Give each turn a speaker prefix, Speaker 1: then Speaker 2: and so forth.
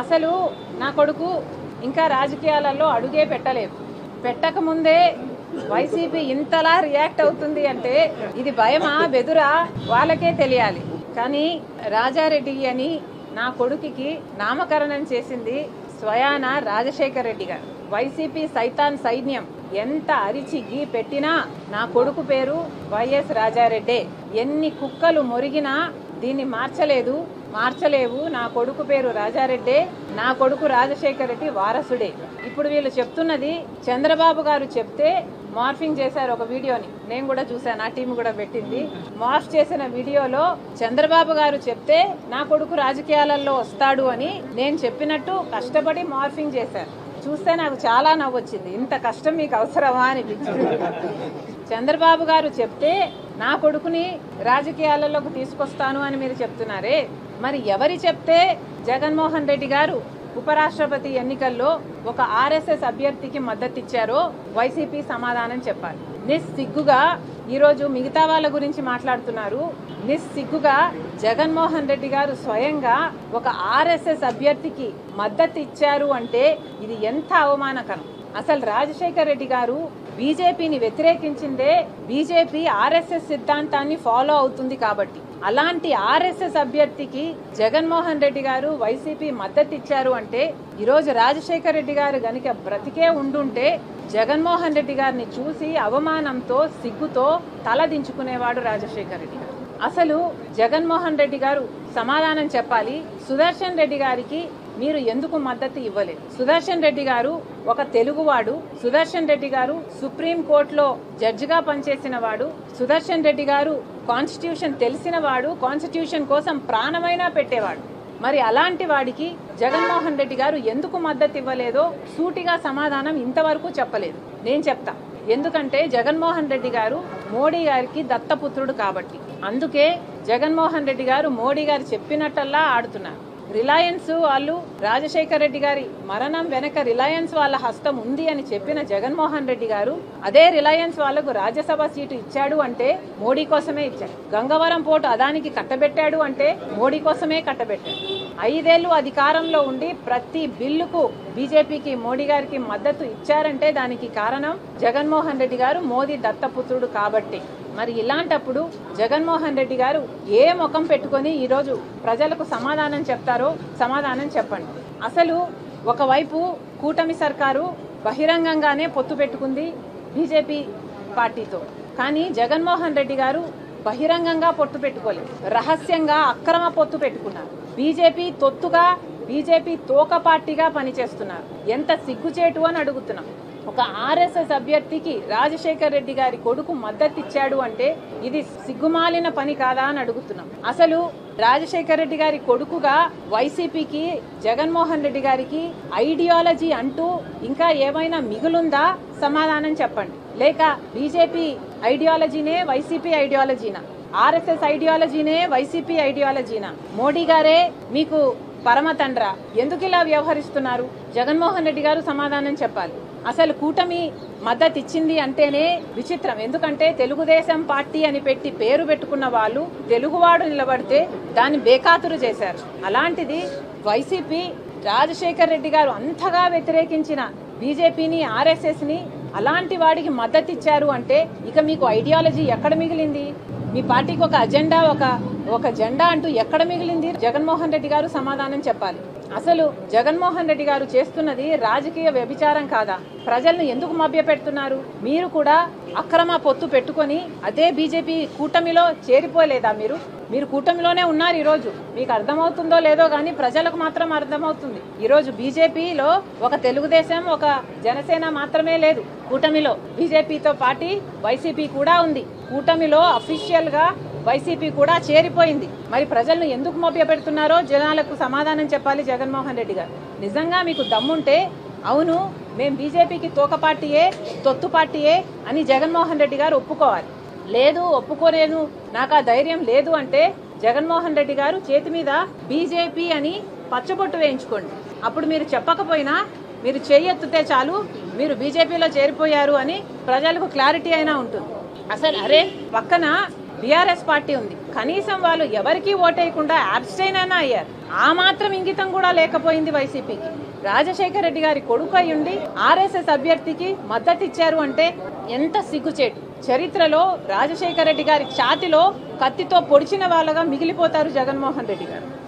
Speaker 1: అసలు నా కొడుకు ఇంకా రాజకీయాలలో అడుగే పెట్టలేదు. పెట్టక ముందే వైసీపీ ఇంతలా రియాక్ట్ అవుతుంది అంటే ఇది భయమా బెదురా వాళ్ళకే తెలియాలి. కానీ రాజారెడ్డి అని నా కొడుకుకి నామకరణం చేసింది స్వయాన రాజశేఖర్ రెడ్డి గారు. వైసీపీ సైతాన్ సైన్యం ఎంత అరిచి గీ పెట్టినా నా కొడుకు పేరు వైఎస్ రాజారెడ్డే. ఎన్ని కుక్కలు మొరిగినా దీన్ని మార్చలేవు. నా కొడుకు పేరు రాజారెడ్డే, నా కొడుకు రాజశేఖర్ రెడ్డి వారసుడే. ఇప్పుడు వీళ్ళు చెప్తున్నది చంద్రబాబు గారు చెప్తే మార్ఫింగ్ చేశారు ఒక వీడియోని, నేను కూడా చూశాను, నా టీం కూడా పెట్టింది. మార్ఫ్ చేసిన వీడియోలో చంద్రబాబు గారు చెప్తే నా కొడుకు రాజకీయాలలో వస్తాడు అని నేను చెప్పినట్టు కష్టపడి మార్ఫింగ్ చేశారు. చూస్తే నాకు చాలా నవ్వొచ్చింది. ఇంత కష్టం మీకు అవసరమా అనిపించింది. చంద్రబాబు గారు చెప్తే నా కొడుకుని రాజకీయాలలోకి తీసుకొస్తాను అని మీరు చెప్తున్నారే, మరి ఎవరి చెప్తే జగన్మోహన్ రెడ్డి గారు ఉపరాష్ట్రపతి ఎన్నికల్లో ఒక ఆర్ఎస్ఎస్ అభ్యర్థికి మద్దతు ఇచ్చారో వైసీపీ సమాధానం చెప్పాలి. నిస్సిగ్గుగా ఈరోజు మిగతా వాళ్ళ గురించి మాట్లాడుతున్నారు. నిస్సిగ్గుగా జగన్మోహన్ రెడ్డి గారు స్వయంగా ఒక ఆర్ఎస్ఎస్ అభ్యర్థికి మద్దతు ఇచ్చారు అంటే ఇది ఎంత అవమానకరం. అసలు రాజశేఖర్ రెడ్డి గారు బీజేపీని వ్యతిరేకించిందే బీజేపీ ఆర్ఎస్ఎస్ సిద్ధాంతాన్ని ఫాలో అవుతుంది కాబట్టి. అలాంటి ఆర్ఎస్ఎస్ అభ్యర్థికి జగన్మోహన్ రెడ్డి గారు వైసీపీ మద్దతు ఇచ్చారు అంటే ఈరోజు రాజశేఖర్ రెడ్డి గారు గనుక బ్రతికే ఉండుంటే జగన్మోహన్ రెడ్డి గారిని చూసి అవమానంతో సిగ్గుతో తల దించుకునేవాడు రాజశేఖర్ రెడ్డి గారు. అసలు జగన్మోహన్ రెడ్డి గారు సమాధానం చెప్పాలి. సుదర్శన్ రెడ్డి గారికి మీరు ఎందుకు మద్దతు ఇవ్వలేదు? సుదర్శన్ రెడ్డి గారు ఒక తెలుగువాడు. సుదర్శన్ రెడ్డి గారు సుప్రీం కోర్టులో జడ్జిగా పనిచేసిన వాడు. సుదర్శన్ రెడ్డి గారు కాన్స్టిట్యూషన్ తెలిసిన వాడు, కాన్స్టిట్యూషన్ కోసం ప్రాణమైనా పెట్టేవాడు. మరి అలాంటి వాడికి జగన్మోహన్ రెడ్డి గారు ఎందుకు మద్దతు ఇవ్వలేదో సూటిగా సమాధానం ఇంతవరకు చెప్పలేదు. నేను చెప్తా. ఎందుకంటే జగన్మోహన్ రెడ్డి గారు మోడీ గారికి దత్తపుత్రుడు కాబట్టి. అందుకే జగన్మోహన్ రెడ్డి గారు మోడీ గారు చెప్పినట్టల్లా ఆడుతున్నారు. రిలయన్స్ వాళ్ళు రాజశేఖర్ రెడ్డి గారి మరణం వెనక రిలయన్స్ వాళ్ళ హస్తం ఉంది అని చెప్పిన జగన్మోహన్ రెడ్డి గారు అదే రిలయన్స్ వాళ్లకు రాజ్యసభ సీటు ఇచ్చాడు అంటే మోడీ కోసమే ఇచ్చాడు. గంగవరం పోర్టు అదానికి కట్టబెట్టాడు అంటే మోడీ కోసమే కట్టబెట్టాడు. 5 ఏళ్లు అధికారంలో ఉండి ప్రతి బిల్లుకు బీజేపీకి మోడీ గారికి మద్దతు ఇచ్చారంటే దానికి కారణం జగన్మోహన్ రెడ్డి గారు మోదీ దత్తపుత్రుడు కాబట్టి. మరి ఇలాంటప్పుడు జగన్మోహన్ రెడ్డి గారు ఏ ముఖం పెట్టుకొని ఈరోజు ప్రజలకు సమాధానం చెప్తారో సమాధానం చెప్పండి. అసలు ఒకవైపు కూటమి సర్కారు బహిరంగంగానే పొత్తు పెట్టుకుంది బీజేపీ పార్టీతో. కానీ జగన్మోహన్ రెడ్డి గారు బహిరంగంగా పొత్తు పెట్టుకోలేదు, రహస్యంగా అక్రమ పొత్తు పెట్టుకున్నారు. బీజేపీ తొత్తుగా, బీజేపీ తోక పార్టీగా పనిచేస్తున్నారు. ఎంత సిగ్గుచేటు అని అడుగుతున్నాం. ఒక ఆర్ఎస్ఎస్ అభ్యర్థికి రాజశేఖర్ రెడ్డి గారి కొడుకు మద్దతు ఇచ్చాడు అంటే ఇది సిగ్గుమాలిన పని కాదా అని అడుగుతున్నాం. అసలు రాజశేఖర్ రెడ్డి గారి కొడుకుగా వైసీపీకి జగన్మోహన్ రెడ్డి గారికి ఐడియాలజీ అంటూ ఇంకా ఏమైనా మిగులుందా? సమాధానం చెప్పండి. లేక బీజేపీ ఐడియాలజీనే వైసీపీ ఐడియాలజీనా? ఆర్ఎస్ఎస్ ఐడియాలజీనే వైసీపీ ఐడియాలజీనా? మోడీ గారే మీకు పరమ తండ్రా? ఎందుకు ఇలా వ్యవహరిస్తున్నారు? జగన్మోహన్ రెడ్డి గారు సమాధానం చెప్పాలి. అసలు కూటమి మద్దతు ఇచ్చింది అంటేనే విచిత్రం. ఎందుకంటే తెలుగుదేశం పార్టీ అని పెట్టి పేరు పెట్టుకున్న వాళ్ళు తెలుగువాడు నిలబడితే దాన్ని బేఖాతురు చేశారు. అలాంటిది వైసీపీ రాజశేఖర్ రెడ్డి గారు అంతగా వ్యతిరేకించిన బీజేపీని, ఆర్ఎస్ఎస్ ని అలాంటి వాడికి మద్దతు ఇచ్చారు అంటే ఇక మీకు ఐడియాలజీ ఎక్కడ మిగిలింది? మీ పార్టీకి ఒక అజెండా, ఒక జెండా అంటూ ఎక్కడ మిగిలింది? జగన్మోహన్ రెడ్డి గారు సమాధానం చెప్పాలి. అసలు జగన్మోహన్ రెడ్డి గారు చేస్తున్నది రాజకీయ వ్యభిచారం కాదా? ప్రజలను ఎందుకు మభ్యపెడుతున్నారు? మీరు కూడా అక్రమ పొత్తు పెట్టుకొని అదే బీజేపీ కూటమిలో చేరిపోలేదా? మీరు కూటమిలోనే ఉన్నారు. ఈరోజు మీకు అర్థమవుతుందో లేదో కానీ ప్రజలకు మాత్రం అర్థమవుతుంది. ఈరోజు బీజేపీలో ఒక తెలుగుదేశం, ఒక జనసేన మాత్రమే లేదు. కూటమిలో బీజేపీతో పాటు వైసీపీ కూడా ఉంది. కూటమిలో అఫీషియల్ గా వైసీపీ కూడా చేరిపోయింది. మరి ప్రజలను ఎందుకు మభ్యపెడుతున్నారో జనాలకు సమాధానం చెప్పాలి జగన్మోహన్ రెడ్డి గారు. నిజంగా మీకు దమ్ముంటే అవును మేము బీజేపీకి తోక పార్టీయే, తొత్తు పార్టీయే అని జగన్మోహన్ రెడ్డి గారు ఒప్పుకోవాలి. లేదు ఒప్పుకోలేను, నాకు ఆ ధైర్యం లేదు అంటే జగన్మోహన్ రెడ్డి గారు చేతి మీద బీజేపీ అని పచ్చబొట్టు వేయించుకోండి. అప్పుడు మీరు చెప్పకపోయినా మీరు చేయెత్తితే చాలు మీరు బీజేపీలో చేరిపోయారు అని ప్రజలకు క్లారిటీ అయినా ఉంటుంది. అసలు అరే పక్కన బీఆర్ఎస్ పార్టీ ఉంది. కనీసం వాళ్ళు ఎవరికీ ఓటేయకుండా అబ్స్టైన్ అయినా అయ్యారు. ఆ మాత్రం ఇంగితం కూడా లేకపోయింది వైసీపీకి. రాజశేఖర రెడ్డి గారి కొడుకు అయ్యుండి ఆర్ఎస్ఎస్ అభ్యర్థికి మద్దతు ఇచ్చారు అంటే ఎంత సిగ్గుచేటు. చరిత్రలో రాజశేఖర రెడ్డి గారి ఛాతిలో కత్తితో పొడిచిన వాళ్ళగా మిగిలిపోతారు జగన్మోహన్ రెడ్డి గారు.